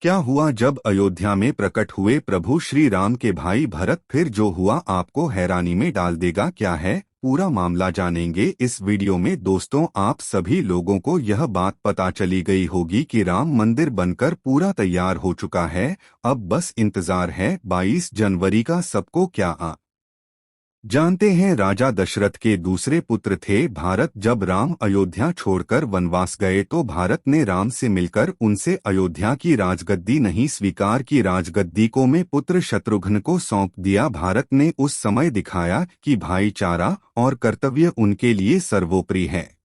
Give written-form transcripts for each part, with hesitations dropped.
क्या हुआ जब अयोध्या में प्रकट हुए प्रभु श्री राम के भाई भरत? फिर जो हुआ आपको हैरानी में डाल देगा। क्या है पूरा मामला जानेंगे इस वीडियो में। दोस्तों, आप सभी लोगों को यह बात पता चली गई होगी कि राम मंदिर बनकर पूरा तैयार हो चुका है। अब बस इंतजार है 22 जनवरी का। सबको क्या जानते हैं, राजा दशरथ के दूसरे पुत्र थे भारत। जब राम अयोध्या छोड़कर वनवास गए तो भारत ने राम से मिलकर उनसे अयोध्या की राजगद्दी नहीं स्वीकार की, राजगद्दी को में पुत्र शत्रुघ्न को सौंप दिया। भारत ने उस समय दिखाया कि भाईचारा और कर्तव्य उनके लिए सर्वोपरि है।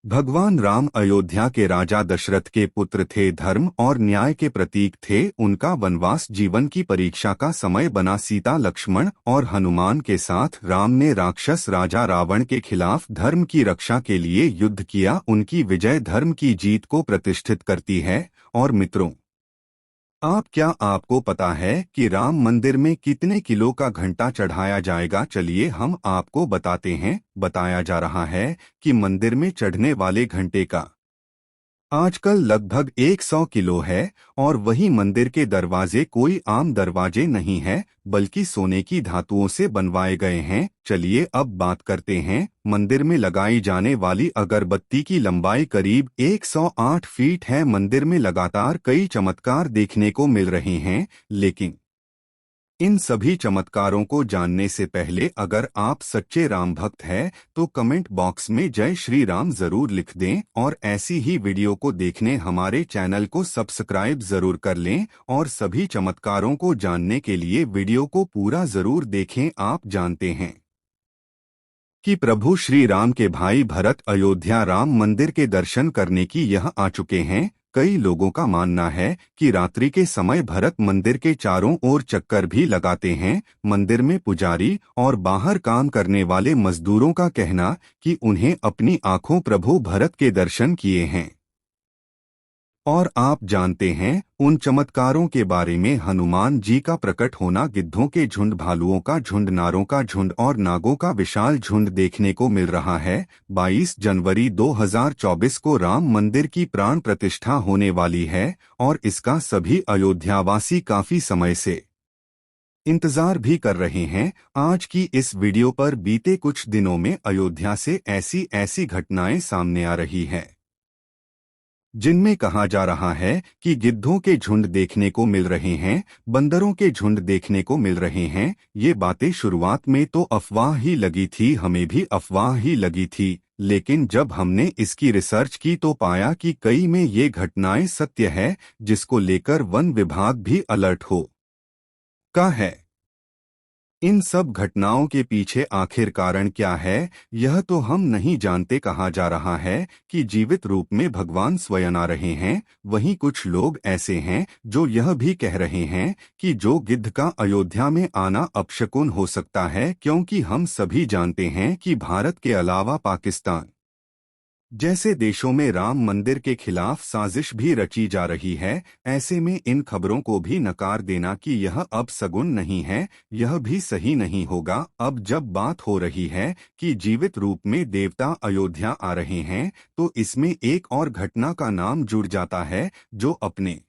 भगवान राम अयोध्या के राजा दशरथ के पुत्र थे, धर्म और न्याय के प्रतीक थे। उनका वनवास जीवन की परीक्षा का समय बना। सीता, लक्ष्मण और हनुमान के साथ राम ने राक्षस राजा रावण के खिलाफ धर्म की रक्षा के लिए युद्ध किया। उनकी विजय धर्म की जीत को प्रतिष्ठित करती है। और मित्रों, आपको पता है कि राम मंदिर में कितने किलो का घंटा चढ़ाया जाएगा? चलिए हम आपको बताते हैं। बताया जा रहा है कि मंदिर में चढ़ने वाले घंटे का आजकल लगभग 100 किलो है। और वही मंदिर के दरवाजे कोई आम दरवाजे नहीं है, बल्कि सोने की धातुओं से बनवाए गए हैं। चलिए अब बात करते हैं। मंदिर में लगाई जाने वाली अगरबत्ती की लंबाई करीब 108 फीट है। मंदिर में लगातार कई चमत्कार देखने को मिल रहे हैं, लेकिन इन सभी चमत्कारों को जानने से पहले अगर आप सच्चे राम भक्त हैं तो कमेंट बॉक्स में जय श्री राम जरूर लिख दें। और ऐसी ही वीडियो को देखने हमारे चैनल को सब्सक्राइब जरूर कर लें। और सभी चमत्कारों को जानने के लिए वीडियो को पूरा जरूर देखें। आप जानते हैं कि प्रभु श्री राम के भाई भरत अयोध्या राम मंदिर के दर्शन करने की यह आ चुके हैं। कई लोगों का मानना है कि रात्रि के समय भरत मंदिर के चारों ओर चक्कर भी लगाते हैं। मंदिर में पुजारी और बाहर काम करने वाले मजदूरों का कहना कि उन्हें अपनी आंखों प्रभु भरत के दर्शन किए हैं। और आप जानते हैं उन चमत्कारों के बारे में। हनुमान जी का प्रकट होना, गिद्धों के झुंड, भालुओं का झुंड, नारों का झुंड और नागों का विशाल झुंड देखने को मिल रहा है। 22 जनवरी 2024 को राम मंदिर की प्राण प्रतिष्ठा होने वाली है और इसका सभी अयोध्यावासी काफी समय से इंतजार भी कर रहे हैं। आज की इस वीडियो पर बीते कुछ दिनों में अयोध्या से ऐसी ऐसी घटनाएं सामने आ रही है जिनमें कहा जा रहा है कि गिद्धों के झुंड देखने को मिल रहे हैं, बंदरों के झुंड देखने को मिल रहे हैं। ये बातें शुरुआत में तो अफवाह ही लगी थी, हमें भी अफवाह ही लगी थी। लेकिन जब हमने इसकी रिसर्च की तो पाया कि कई में ये घटनाएं सत्य है, जिसको लेकर वन विभाग भी अलर्ट हो का है। इन सब घटनाओं के पीछे आखिर कारण क्या है, यह तो हम नहीं जानते। कहा जा रहा है कि जीवित रूप में भगवान स्वयं आ रहे हैं। वहीं कुछ लोग ऐसे हैं जो यह भी कह रहे हैं कि जो गिद्ध का अयोध्या में आना अपशकुन हो सकता है, क्योंकि हम सभी जानते हैं कि भारत के अलावा पाकिस्तान जैसे देशों में राम मंदिर के खिलाफ साजिश भी रची जा रही है। ऐसे में इन खबरों को भी नकार देना कि यह अब सगुन नहीं है, यह भी सही नहीं होगा। अब जब बात हो रही है कि जीवित रूप में देवता अयोध्या आ रहे हैं, तो इसमें एक और घटना का नाम जुड़ जाता है जो अपने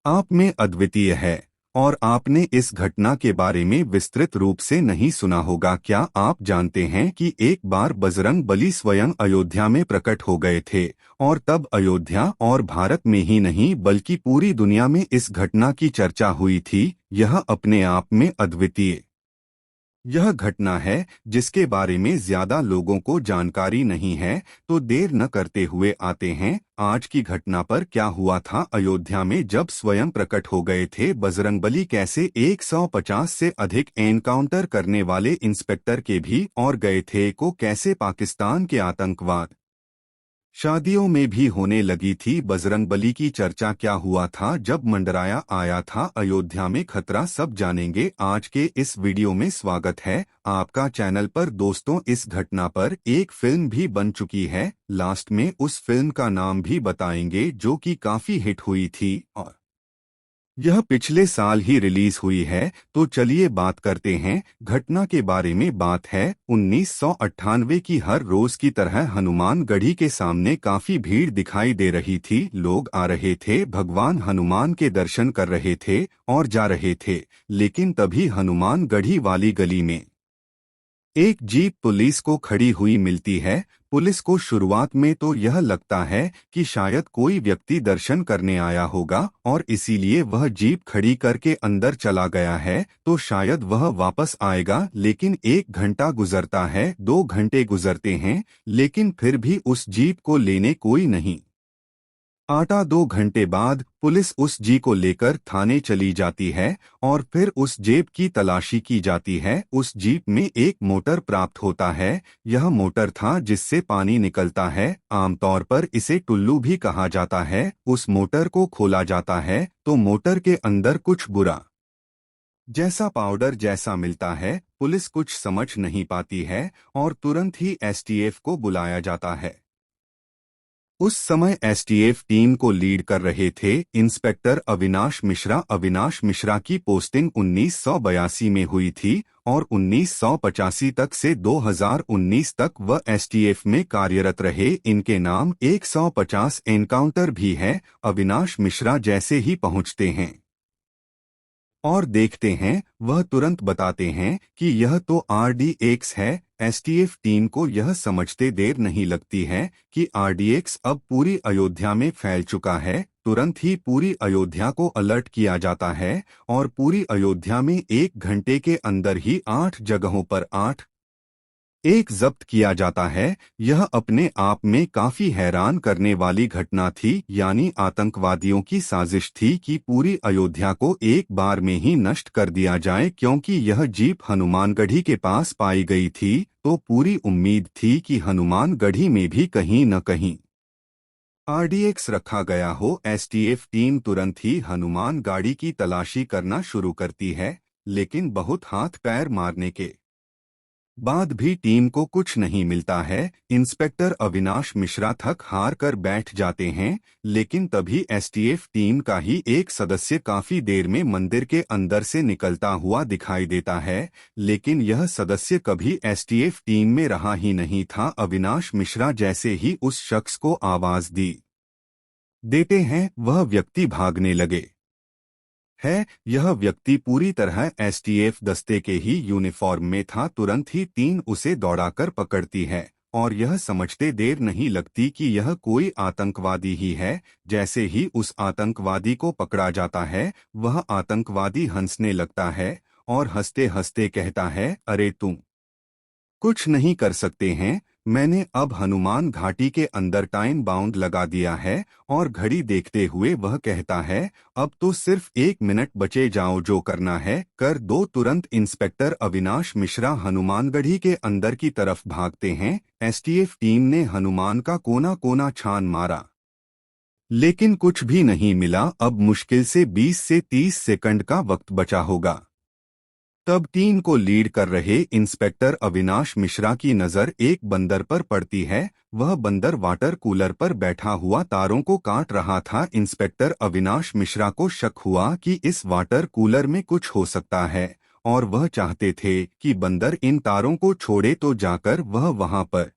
आप में अद्वितीय है। और आपने इस घटना के बारे में विस्तृत रूप से नहीं सुना होगा। क्या आप जानते हैं कि एक बार बजरंग बली स्वयं अयोध्या में प्रकट हो गए थे? और तब अयोध्या और भारत में ही नहीं बल्कि पूरी दुनिया में इस घटना की चर्चा हुई थी। यह अपने आप में अद्वितीय यह घटना है जिसके बारे में ज्यादा लोगों को जानकारी नहीं है। तो देर न करते हुए आते हैं आज की घटना पर। क्या हुआ था अयोध्या में जब स्वयं प्रकट हो गए थे बजरंगबली? कैसे 150 से अधिक एनकाउंटर करने वाले इंस्पेक्टर के भी और गए थे को? कैसे पाकिस्तान के आतंकवाद शादियों में भी होने लगी थी बजरंगबली की चर्चा? क्या हुआ था जब मंडराया आया था अयोध्या में खतरा? सब जानेंगे आज के इस वीडियो में। स्वागत है आपका चैनल पर। दोस्तों, इस घटना पर एक फिल्म भी बन चुकी है। लास्ट में उस फिल्म का नाम भी बताएंगे जो कि काफी हिट हुई थी। और यह पिछले साल ही रिलीज हुई है, तो चलिए बात करते हैं। घटना के बारे में बात है 1998 की। हर रोज की तरह हनुमानगढ़ी के सामने काफी भीड़ दिखाई दे रही थी। लोग आ रहे थे, भगवान हनुमान के दर्शन कर रहे थे और जा रहे थे। लेकिन तभी हनुमानगढ़ी वाली गली में एक जीप पुलिस को खड़ी हुई मिलती है। पुलिस को शुरुआत में तो यह लगता है कि शायद कोई व्यक्ति दर्शन करने आया होगा और इसीलिए वह जीप खड़ी करके अंदर चला गया है, तो शायद वह वापस आएगा। लेकिन 1 घंटा गुजरता है, 2 घंटे गुजरते हैं, लेकिन फिर भी उस जीप को लेने कोई नहीं आता। 2 घंटे बाद पुलिस उस जी को लेकर थाने चली जाती है और फिर उस जेब की तलाशी की जाती है। उस जीप में एक मोटर प्राप्त होता है। यह मोटर था जिससे पानी निकलता है। आमतौर पर इसे टुल्लू भी कहा जाता है। उस मोटर को खोला जाता है तो मोटर के अंदर कुछ बुरा जैसा पाउडर जैसा मिलता है। पुलिस कुछ समझ नहीं पाती है और तुरंत ही एसटीएफ को बुलाया जाता है। उस समय एसटीएफ टीम को लीड कर रहे थे इंस्पेक्टर अविनाश मिश्रा। अविनाश मिश्रा की पोस्टिंग 1982 में हुई थी और 1985 तक से 2019 तक वह एसटीएफ में कार्यरत रहे। इनके नाम 150 एनकाउंटर भी है। अविनाश मिश्रा जैसे ही पहुंचते हैं और देखते हैं, वह तुरंत बताते हैं कि यह तो RDX है। एसटीएफ टीम को यह समझते देर नहीं लगती है कि RDX अब पूरी अयोध्या में फैल चुका है। तुरंत ही पूरी अयोध्या को अलर्ट किया जाता है और पूरी अयोध्या में 1 घंटे के अंदर ही 8 जगहों पर 8 एक जब्त किया जाता है। यह अपने आप में काफी हैरान करने वाली घटना थी। यानी आतंकवादियों की साजिश थी कि पूरी अयोध्या को एक बार में ही नष्ट कर दिया जाए। क्योंकि यह जीप हनुमानगढ़ी के पास पाई गई थी, तो पूरी उम्मीद थी कि हनुमानगढ़ी में भी कहीं न कहीं RDX रखा गया हो। एसटीएफ टीम तुरंत ही हनुमान गाड़ी की तलाशी करना शुरू करती है, लेकिन बहुत हाथ पैर मारने के बाद भी टीम को कुछ नहीं मिलता है। इंस्पेक्टर अविनाश मिश्रा थक हार कर बैठ जाते हैं। लेकिन तभी एसटीएफ टीम का ही एक सदस्य काफी देर में मंदिर के अंदर से निकलता हुआ दिखाई देता है। लेकिन यह सदस्य कभी एसटीएफ टीम में रहा ही नहीं था। अविनाश मिश्रा जैसे ही उस शख्स को आवाज देते हैं, वह व्यक्ति भागने लगे है। यह व्यक्ति पूरी तरह एसटीएफ दस्ते के ही यूनिफॉर्म में था। तुरंत ही टीम उसे दौड़ाकर पकड़ती है और यह समझते देर नहीं लगती कि यह कोई आतंकवादी ही है। जैसे ही उस आतंकवादी को पकड़ा जाता है, वह आतंकवादी हंसने लगता है और हंसते हंसते कहता है, अरे तुम कुछ नहीं कर सकते हैं। मैंने अब हनुमान घाटी के अंदर टाइम बाउंड लगा दिया है। और घड़ी देखते हुए वह कहता है, अब तो सिर्फ 1 मिनट बचे, जाओ जो करना है कर दो। तुरंत इंस्पेक्टर अविनाश मिश्रा हनुमानगढ़ी के अंदर की तरफ भागते हैं। एसटीएफ टीम ने हनुमान का कोना कोना छान मारा, लेकिन कुछ भी नहीं मिला। अब मुश्किल से 20 से 30 सेकंड का वक्त बचा होगा। तब टीम को लीड कर रहे इंस्पेक्टर अविनाश मिश्रा की नजर एक बंदर पर पड़ती है। वह बंदर वाटर कूलर पर बैठा हुआ तारों को काट रहा था। इंस्पेक्टर अविनाश मिश्रा को शक हुआ कि इस वाटर कूलर में कुछ हो सकता है और वह चाहते थे कि बंदर इन तारों को छोड़े तो जाकर वह वहां पर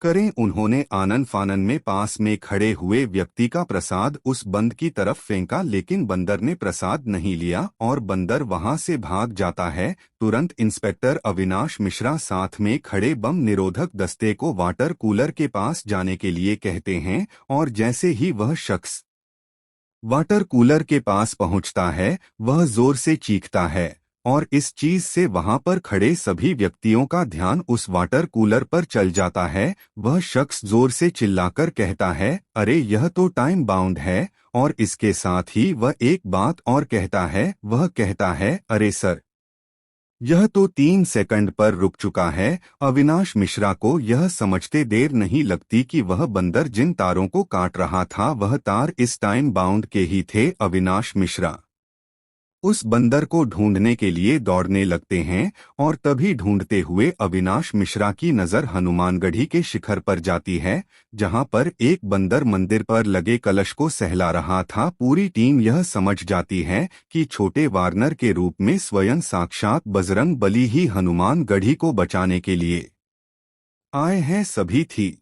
करें। उन्होंने आनन फानन में पास में खड़े हुए व्यक्ति का प्रसाद उस बंद की तरफ फेंका, लेकिन बंदर ने प्रसाद नहीं लिया और बंदर वहां से भाग जाता है। तुरंत इंस्पेक्टर अविनाश मिश्रा साथ में खड़े बम निरोधक दस्ते को वाटर कूलर के पास जाने के लिए कहते हैं और जैसे ही वह शख्स वाटर कूलर के पास पहुंचता है, वह जोर से चीखता है और इस चीज से वहां पर खड़े सभी व्यक्तियों का ध्यान उस वाटर कूलर पर चल जाता है। वह शख्स जोर से चिल्लाकर कहता है, अरे यह तो टाइम बाउंड है। और इसके साथ ही वह एक बात और कहता है। वह कहता है, अरे सर, यह तो 3 सेकंड पर रुक चुका है। अविनाश मिश्रा को यह समझते देर नहीं लगती कि वह बंदर जिन तारों को काट रहा था, वह तार इस टाइम बाउंड के ही थे। अविनाश मिश्रा उस बंदर को ढूंढने के लिए दौड़ने लगते हैं और तभी ढूंढते हुए अविनाश मिश्रा की नज़र हनुमानगढ़ी के शिखर पर जाती है, जहां पर एक बंदर मंदिर पर लगे कलश को सहला रहा था। पूरी टीम यह समझ जाती है कि छोटे वार्नर के रूप में स्वयं साक्षात बजरंग बली ही हनुमानगढ़ी को बचाने के लिए आए हैं। सभी थी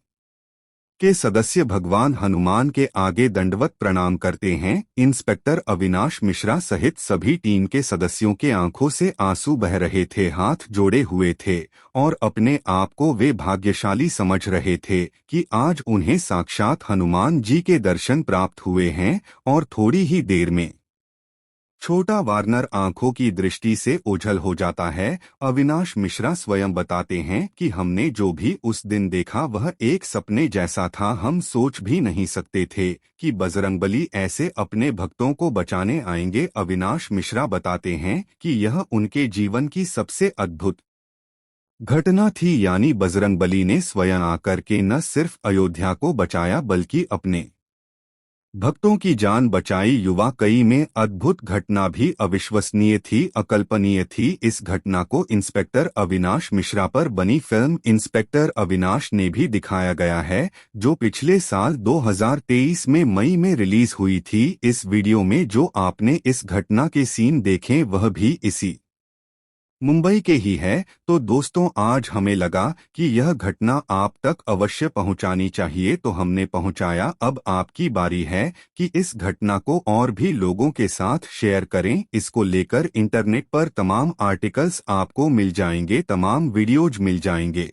के सदस्य भगवान हनुमान के आगे दंडवत प्रणाम करते हैं। इंस्पेक्टर अविनाश मिश्रा सहित सभी टीम के सदस्यों के आंखों से आंसू बह रहे थे, हाथ जोड़े हुए थे और अपने आप को वे भाग्यशाली समझ रहे थे कि आज उन्हें साक्षात हनुमान जी के दर्शन प्राप्त हुए हैं। और थोड़ी ही देर में छोटा वार्नर आंखों की दृष्टि से ओझल हो जाता है। अविनाश मिश्रा स्वयं बताते हैं कि हमने जो भी उस दिन देखा वह एक सपने जैसा था। हम सोच भी नहीं सकते थे कि बजरंगबली ऐसे अपने भक्तों को बचाने आएंगे। अविनाश मिश्रा बताते हैं कि यह उनके जीवन की सबसे अद्भुत घटना थी, यानी बजरंगबली ने स्वयं आकर के न सिर्फ अयोध्या को बचाया बल्कि अपने भक्तों की जान बचाई। युवा कई में अद्भुत घटना भी अविश्वसनीय थी, अकल्पनीय थी। इस घटना को इंस्पेक्टर अविनाश मिश्रा पर बनी फिल्म इंस्पेक्टर अविनाश ने भी दिखाया गया है, जो पिछले साल 2023 में मई में रिलीज हुई थी। इस वीडियो में जो आपने इस घटना के सीन देखे वह भी इसी मुंबई के ही है। तो दोस्तों, आज हमें लगा कि यह घटना आप तक अवश्य पहुंचानी चाहिए, तो हमने पहुंचाया। अब आपकी बारी है कि इस घटना को और भी लोगों के साथ शेयर करें। इसको लेकर इंटरनेट पर तमाम आर्टिकल्स आपको मिल जाएंगे, तमाम वीडियोज मिल जाएंगे।